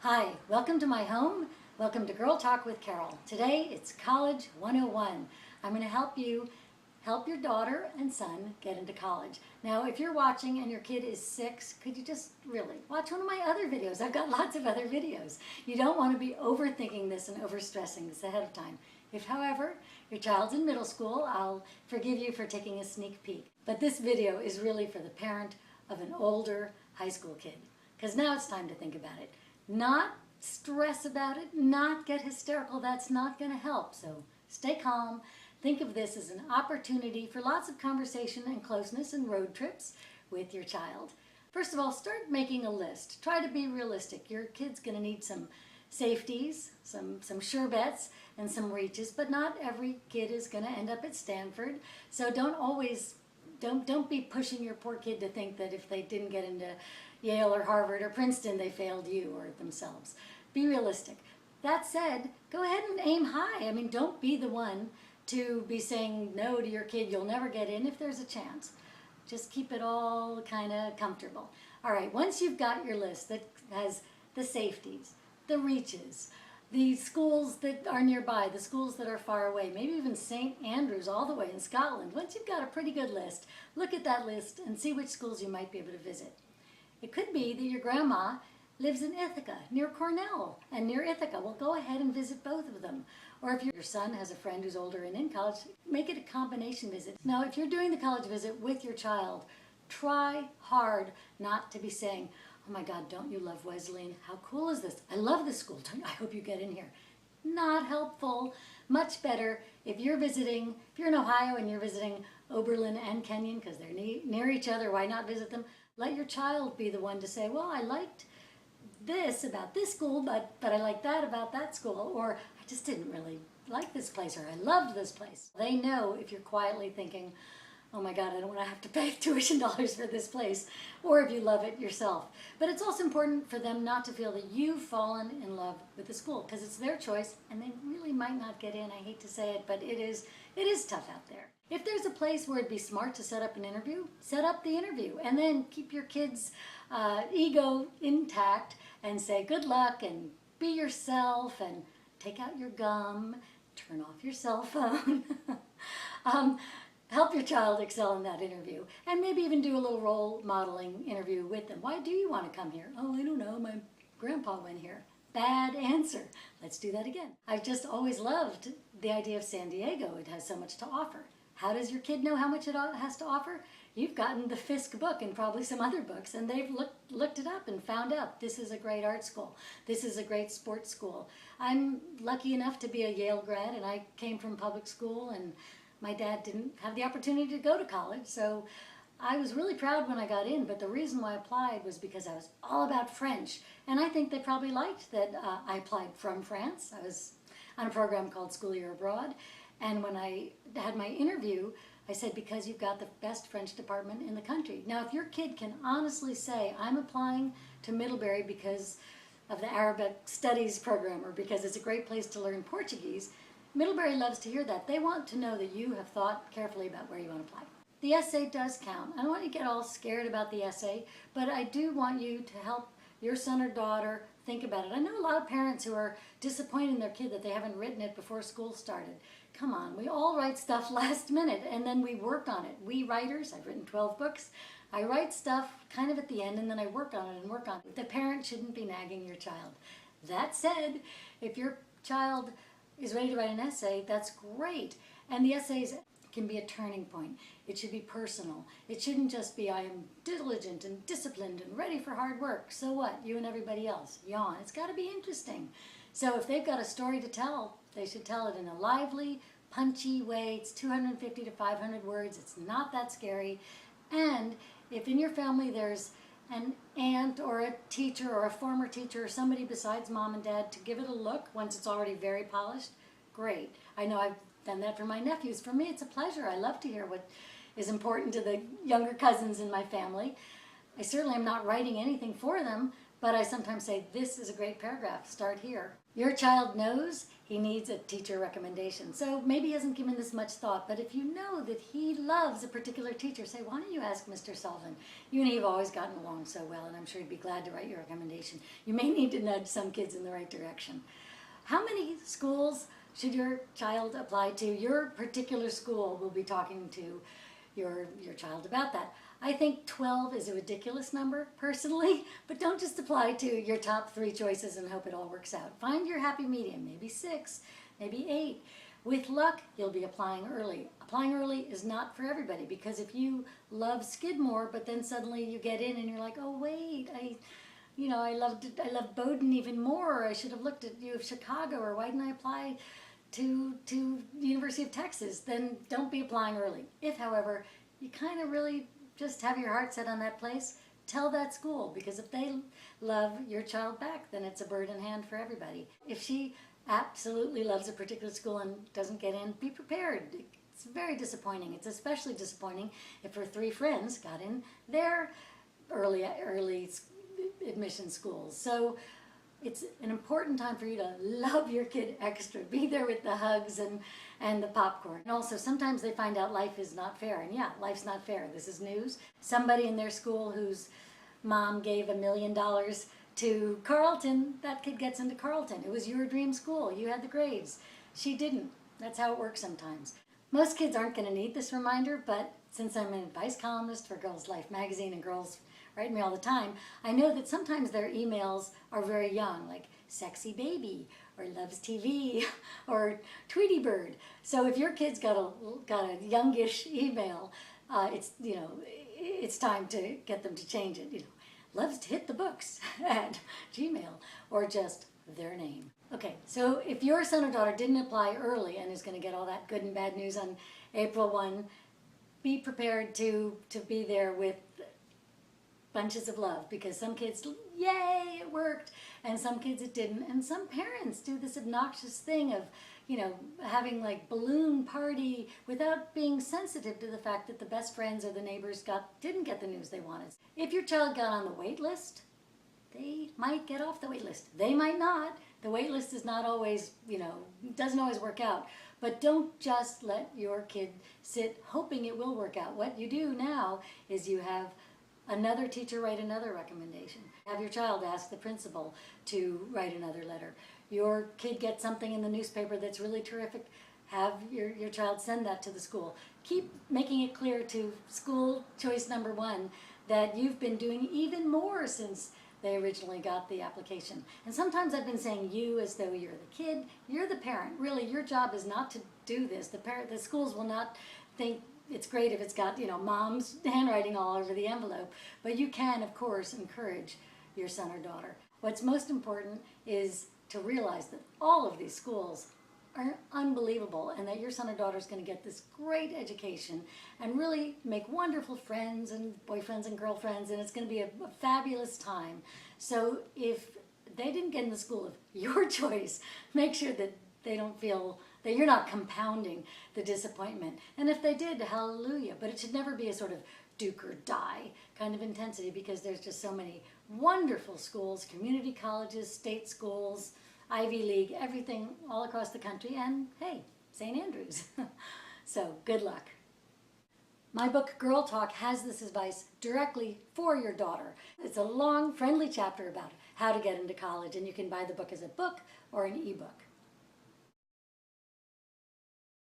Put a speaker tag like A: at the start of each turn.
A: Hi, welcome to my home. Welcome to Girl Talk with Carol. Today it's College 101. I'm going to help your daughter and son get into college. Now, if you're watching and your kid is 6, could you just really watch one of my other videos? I've got lots of other videos. You don't want to be overthinking this and overstressing this ahead of time. If, however, your child's in middle school, I'll forgive you for taking a sneak peek. But this video is really for the parent of an older high school kid, because now it's time to think about it. Not stress about it, not get hysterical. That's not going to help. So stay calm. Think of this as an opportunity for lots of conversation and closeness and road trips with your child. First of all, start making a list. Try to be realistic. Your kid's going to need some safeties, some sure bets, and some reaches, but not every kid is going to end up at Stanford. So don't be pushing your poor kid to think that if they didn't get into Yale or Harvard or Princeton, they failed you or themselves. Be realistic. That said, go ahead and aim high. I mean, don't be the one to be saying no to your kid. You'll never get in if there's a chance. Just keep it all kind of comfortable. All right, once you've got your list that has the safeties, the reaches, the schools that are nearby, the schools that are far away, maybe even St. Andrews all the way in Scotland. Once you've got a pretty good list, look at that list and see which schools you might be able to visit. It could be that your grandma lives in Ithaca, near Cornell and near Ithaca. Well, go ahead and visit both of them. Or if your son has a friend who's older and in college, make it a combination visit. Now, if you're doing the college visit with your child, try hard not to be saying, "Oh my God, don't you love Wesleyan? How cool is this? I love this school. I hope you get in here." Not helpful. Much better if you're in Ohio and you're visiting Oberlin and Kenyon because they're near each other, why not visit them? Let your child be the one to say, "Well, I liked this about this school, but I like that about that school," or "I just didn't really like this place," or "I loved this place." They know if you're quietly thinking, "Oh my God, I don't want to have to pay tuition dollars for this place," or if you love it yourself. But it's also important for them not to feel that you've fallen in love with the school, because it's their choice and they really might not get in. I hate to say it, but it is tough out there. If there's a place where it'd be smart to set up an interview, set up the interview and then keep your kid's ego intact and say good luck and be yourself and take out your gum, turn off your cell phone. Help your child excel in that interview and maybe even do a little role modeling interview with them. Why do you want to come here? "Oh, I don't know, my grandpa went here." Bad answer. Let's do that again. I've just always loved the idea of San Diego. It has so much to offer. How does your kid know how much it has to offer? You've gotten the Fisk book and probably some other books, and they've looked it up and found out this is a great art school. This is a great sports school. I'm lucky enough to be a Yale grad, and I came from public school, and my dad didn't have the opportunity to go to college, so I was really proud when I got in, but the reason why I applied was because I was all about French, and I think they probably liked that I applied from France. I was on a program called School Year Abroad, and when I had my interview, I said, "Because you've got the best French department in the country." Now, if your kid can honestly say, "I'm applying to Middlebury because of the Arabic Studies program or because it's a great place to learn Portuguese," Middlebury loves to hear that. They want to know that you have thought carefully about where you want to apply. The essay does count. I don't want you to get all scared about the essay, but I do want you to help your son or daughter think about it. I know a lot of parents who are disappointed in their kid that they haven't written it before school started. Come on, we all write stuff last minute and then we work on it. We writers, I've written 12 books, I write stuff kind of at the end and then I work on it and work on it. The parent shouldn't be nagging your child. That said, if your child is ready to write an essay, that's great. And the essays can be a turning point. It should be personal. It shouldn't just be, "I am diligent and disciplined and ready for hard work. So what? You and everybody else." Yawn. It's got to be interesting. So if they've got a story to tell, they should tell it in a lively, punchy way. It's 250 to 500 words. It's not that scary. And if in your family there's an aunt or a teacher or a former teacher or somebody besides mom and dad to give it a look once it's already very polished, great. I know I've done that for my nephews. For me, it's a pleasure. I love to hear what is important to the younger cousins in my family. I certainly am not writing anything for them, but I sometimes say, "This is a great paragraph. Start here." Your child knows he needs a teacher recommendation. So maybe he hasn't given this much thought, but if you know that he loves a particular teacher, say, why don't you ask Mr. Sullivan? You and he have always gotten along so well, and I'm sure he'd be glad to write your recommendation. You may need to nudge some kids in the right direction. How many schools should your child apply to? Your particular school will be talking to your child about that. I think 12 is a ridiculous number, personally, but don't just apply to your top 3 choices and hope it all works out. Find your happy medium, maybe 6, maybe 8. With luck, you'll be applying early. Applying early is not for everybody, because if you love Skidmore, but then suddenly you get in and you're like, oh wait, I love Bowdoin even more. I should have looked at U of Chicago, or why didn't I apply to University of Texas? Then don't be applying early. If, however, you kind of really just have your heart set on that place, tell that school, because if they love your child back, then it's a bird in hand for everybody. If she absolutely loves a particular school and doesn't get in, be prepared. It's very disappointing. It's especially disappointing if her 3 friends got in their early admission schools. So it's an important time for you to love your kid extra. Be there with the hugs and the popcorn. And also, sometimes they find out life is not fair. And yeah, life's not fair. This is news. Somebody in their school whose mom gave $1 million to Carleton, that kid gets into Carleton. It was your dream school. You had the grades. She didn't. That's how it works sometimes. Most kids aren't going to need this reminder, but since I'm an advice columnist for Girls Life magazine and girls write me all the time, I know that sometimes their emails are very young, like sexy baby, or loves TV, or Tweety Bird. So if your kid's got a youngish email, it's time to get them to change it. Loves to hit the books at Gmail, or just their name. Okay, so if your son or daughter didn't apply early and is going to get all that good and bad news on April 1, be prepared to be there with bunches of love, because some kids, yay, it worked, and some kids it didn't, and some parents do this obnoxious thing of, having like balloon party without being sensitive to the fact that the best friends or the neighbors didn't get the news they wanted. If your child got on the wait list, they might get off the wait list. They might not. The wait list is not always, doesn't always work out. But don't just let your kid sit hoping it will work out. What you do now is you have another teacher write another recommendation. Have your child ask the principal to write another letter. Your kid gets something in the newspaper that's really terrific. Have your child send that to the school. Keep making it clear to school choice number 1 that you've been doing even more since they originally got the application. And sometimes I've been saying you as though you're the kid, you're the parent. Really, your job is not to do this. The schools will not think it's great if it's got, mom's handwriting all over the envelope, but you can, of course, encourage your son or daughter. What's most important is to realize that all of these schools are unbelievable, and that your son or daughter is going to get this great education and really make wonderful friends and boyfriends and girlfriends, and it's going to be a fabulous time. So if they didn't get in the school of your choice, make sure that they don't feel that you're not compounding the disappointment. And if they did, hallelujah. But it should never be a sort of Duke or die kind of intensity, because there's just so many wonderful schools, community colleges, state schools, Ivy League, everything all across the country, and hey, St. Andrews. So good luck. My book, Girl Talk, has this advice directly for your daughter. It's a long, friendly chapter about how to get into college, and you can buy the book as a book or an ebook.